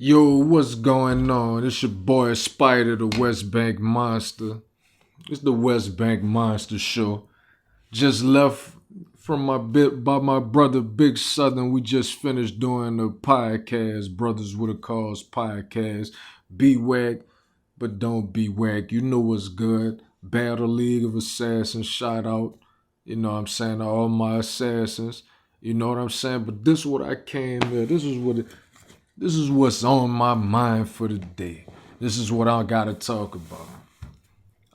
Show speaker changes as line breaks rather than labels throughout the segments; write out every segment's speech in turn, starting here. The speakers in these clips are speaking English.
Yo, what's going on? It's your boy Spider, the Westbank Monster. It's the Westbank Monster Show. Just left from my bit by my brother Big Southern. We just finished doing the podcast, Brothers with a Cause podcast. Be whack, but don't be whack. You know what's good. Battle League of Assassins, shout out. You know what I'm saying, to all my assassins. You know what I'm saying? But this is what I came here. This is what's on my mind for the day. This is what I gotta talk about.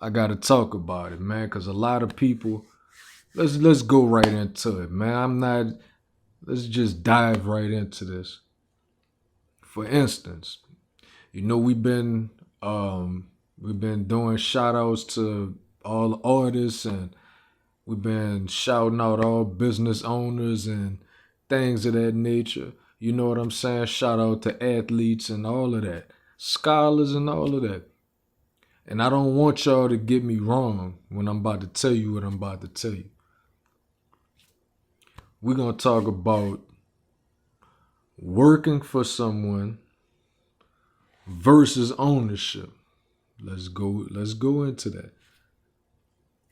I gotta talk about it, man, because a lot of people. Let's go right into it, man. Let's just dive right into this. For instance, you know we've been doing shout outs to all the artists, and we've been shouting out all business owners and things of that nature. You know what I'm saying? Shout out to athletes and all of that. Scholars and all of that. And I don't want y'all to get me wrong when I'm about to tell you what I'm about to tell you. We're going to talk about working for someone versus ownership. Let's go into that.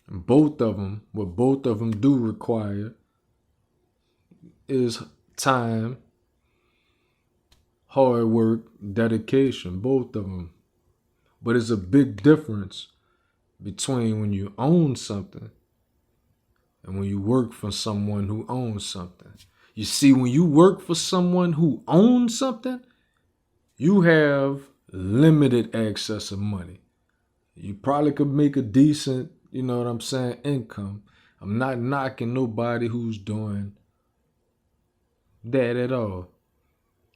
What both of them do require is time, hard work, dedication, both of them. But it's a big difference between when you own something and when you work for someone who owns something. You see, when you work for someone who owns something, you have limited access of money. You probably could make a decent, you know what I'm saying, income. I'm not knocking nobody who's doing that at all.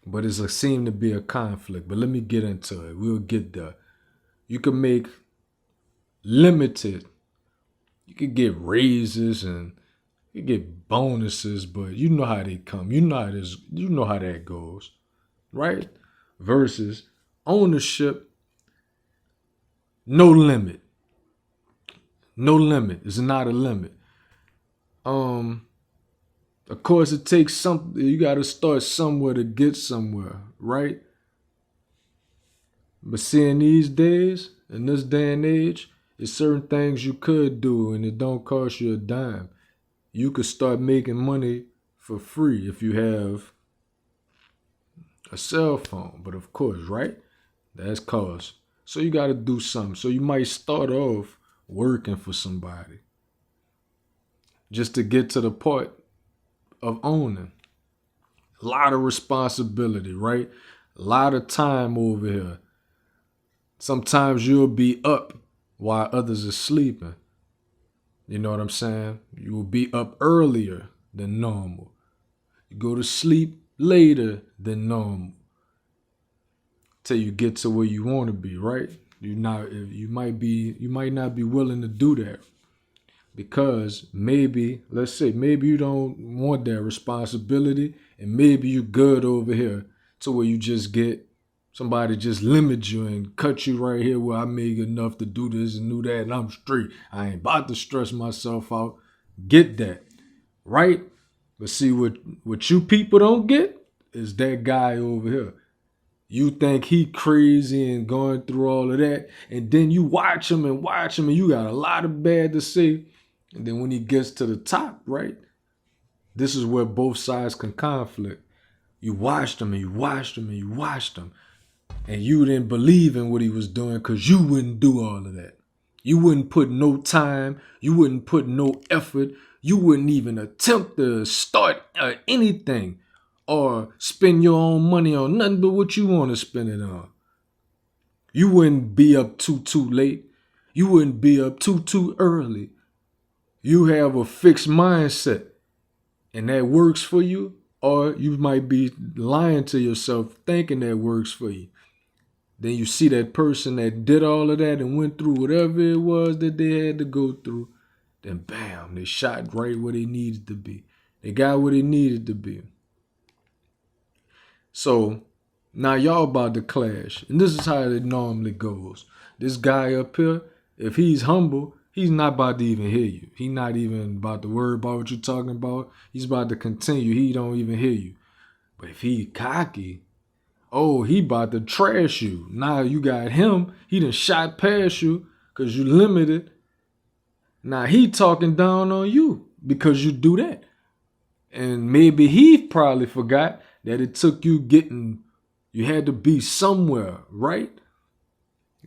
But it seems to be a conflict. But let me get into it. We'll get there. You can make limited. You could get raises and you get bonuses, but you know how they come. You know how that goes, right? Versus ownership, no limit. No limit. It's not a limit. Of course, it takes something. You got to start somewhere to get somewhere, right? But seeing these days, in this day and age, there's certain things you could do and it don't cost you a dime. You could start making money for free if you have a cell phone. But of course, right? That's cost. So you got to do something. So you might start off working for somebody just to get to the part of owning. A lot of responsibility, right? A lot of time over here. Sometimes you'll be up while others are sleeping. You know what I'm saying? You will be up earlier than normal. You go to sleep later than normal. Till you get to where you want to be, right? You might not be willing to do that. Because maybe you don't want that responsibility, and maybe you good over here to where you just get somebody just limit you and cut you right here where I make enough to do this and do that and I'm straight. I ain't about to stress myself out. Get that, right? But see, what you people don't get is that guy over here. You think he crazy and going through all of that, and then you watch him and you got a lot of bad to say. And then when he gets to the top, right, this is where both sides can conflict. You watched him and you watched him and you watched him. And you didn't believe in what he was doing because you wouldn't do all of that. You wouldn't put no time. You wouldn't put no effort. You wouldn't even attempt to start anything or spend your own money on nothing but what you want to spend it on. You wouldn't be up too late. You wouldn't be up too early. You have a fixed mindset and that works for you, or you might be lying to yourself thinking that works for you. Then you see that person that did all of that and went through whatever it was that they had to go through. Then bam, they shot right where they needed to be. They got where they needed to be. So now y'all about to clash. And this is how it normally goes. This guy up here, if he's humble, he's not about to even hear you. He's not even about to worry about what you're talking about. He's about to continue. He don't even hear you. But if he cocky, Oh, he about to trash you. Now you got him. He done shot past you because you limited. Now he talking down on you because you do that. And maybe he probably forgot that it took you had to be somewhere, right?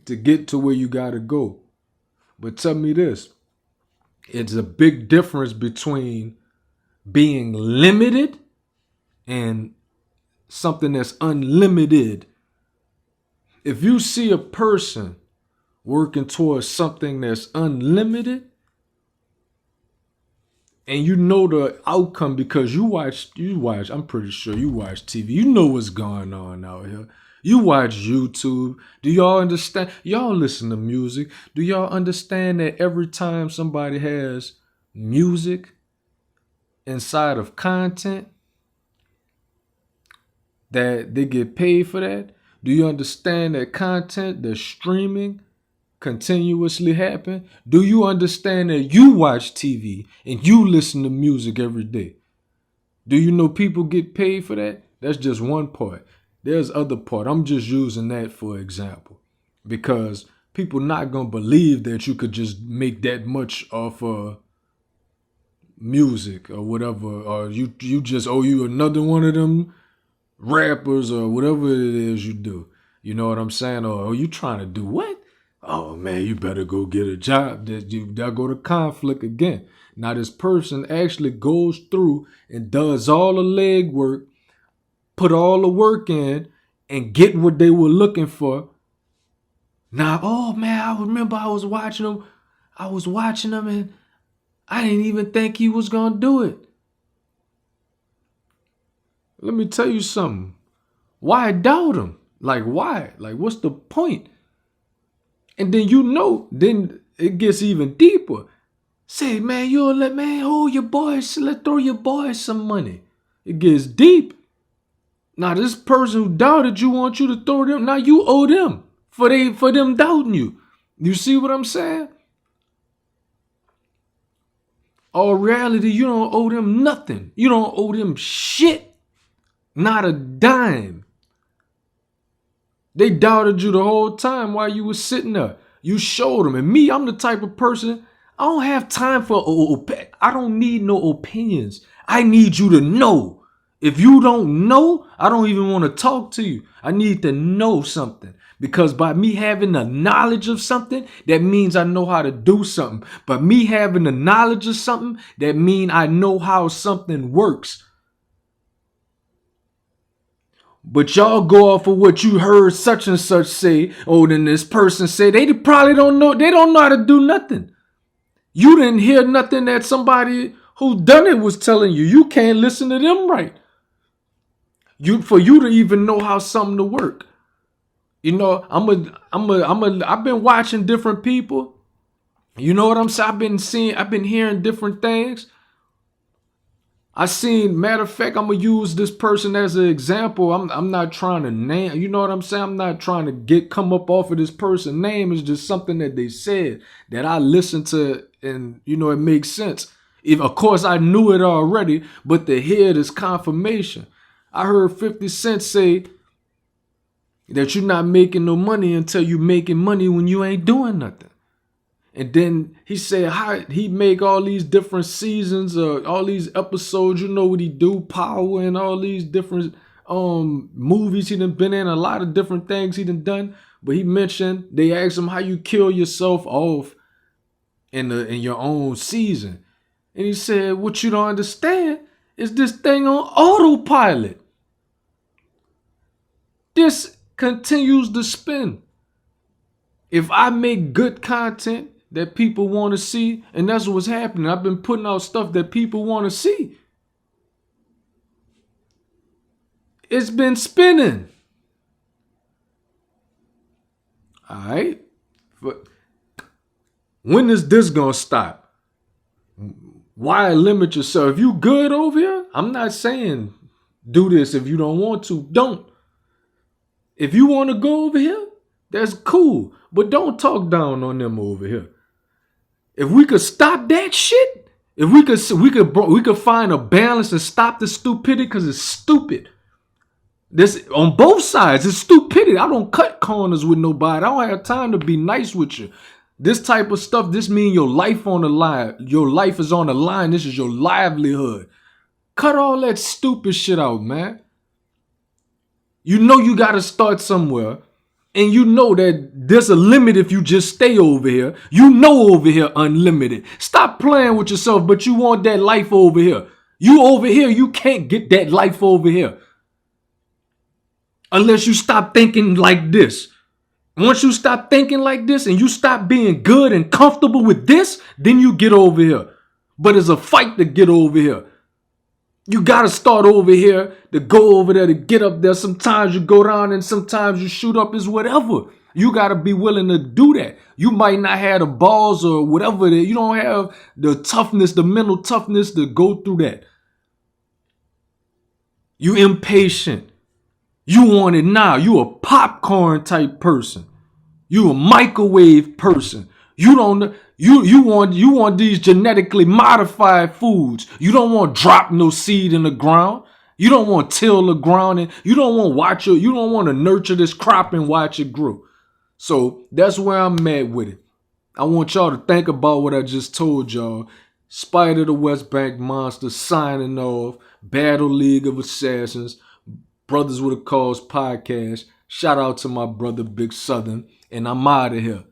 To get to where you got to go. But tell me this, it's a big difference between being limited and something that's unlimited. If you see a person working towards something that's unlimited, and you know the outcome because you watch, I'm pretty sure you watch TV. You know what's going on out here. You watch YouTube. Do y'all understand? Y'all listen to music. Do y'all understand that every time somebody has music inside of content, that they get paid for that? Do you understand that content, the streaming, continuously happen? Do you understand that you watch TV and you listen to music every day? Do you know people get paid for that? That's just one part. There's other part. I'm just using that for example because people not gonna believe that you could just make that much off music or whatever, or you just you another one of them rappers or whatever it is you do. You know what I'm saying? Or you trying to do what? Oh man, you better go get a job. That go to conflict again. Now this person actually goes through and does all the leg work, put all the work in, and get what they were looking for. Now, oh man, I remember I was watching him. And I didn't even think he was gonna do it. Let me tell you something. Why doubt him? Like why? Like what's the point? And then it gets even deeper. Say, man, hold your boys, let's throw your boys some money. It gets deep. Now this person who doubted you want you to throw them. Now you owe them for them doubting you. You see what I'm saying? All reality, you don't owe them nothing. You don't owe them shit. Not a dime. They doubted you the whole time while you were sitting there. You showed them. And me, I'm the type of person, I don't have time for, I don't need no opinions. I need you to know. If you don't know, I don't even want to talk to you. I need to know something. Because by me having the knowledge of something, that means I know how to do something. But me having the knowledge of something, that means I know how something works. But y'all go off of what you heard such and such say. Oh, then this person say. They probably don't know. They don't know how to do nothing. You didn't hear nothing that somebody who done it was telling you. You can't listen to them right. For you to even know how something to work. You know, I've been watching different people. You know what I'm saying? I've been hearing different things. Matter of fact, I'm gonna use this person as an example. I'm not trying to name, you know what I'm saying? I'm not trying to come up off of this person's name. It's just something that they said that I listened to, and you know, it makes sense. Of course I knew it already, but to hear this confirmation. I heard 50 Cent say that you're not making no money until you making money when you ain't doing nothing. And then he said how he make all these different seasons, all these episodes. You know what he do? Power and all these different movies he done been in. A lot of different things he done. But he mentioned, they asked him how you kill yourself off in your own season. And he said, what you don't understand is this thing on autopilot. This continues to spin. If I make good content that people want to see, and that's what's happening. I've been putting out stuff that people want to see. It's been spinning. All right. But when is this going to stop? Why limit yourself? If you good over here, I'm not saying do this if you don't want to. Don't. If you want to go over here, that's cool. But don't talk down on them over here. If we could stop that shit, if we could find a balance and stop the stupidity, because it's stupid. This on both sides. It's stupidity. I don't cut corners with nobody. I don't have time to be nice with you. This type of stuff, this means your life on the line. Your life is on the line. This is your livelihood. Cut all that stupid shit out, man. You know you got to start somewhere. And you know that there's a limit if you just stay over here. You know over here unlimited. Stop playing with yourself, but you want that life over here. You over here, you can't get that life over here. Unless you stop thinking like this. Once you stop thinking like this and you stop being good and comfortable with this, then you get over here. But it's a fight to get over here. You got to start over here to go over there to get up there. Sometimes you go down and sometimes you shoot up. Is whatever. You got to be willing to do that. You might not have the balls or whatever. You don't have the toughness, the mental toughness to go through that. You impatient. You want it now. You a popcorn type person. You a microwave person. You don't. You want these genetically modified foods. You don't want drop no seed in the ground. You don't want till the ground, and you don't want you don't want to nurture this crop and watch it grow. So that's where I'm at with it. I want y'all to think about what I just told y'all. Spider the Westbank Monster signing off. Battle League of Assassins. Brothers with a Cause podcast. Shout out to my brother Big Southern. And I'm out of here.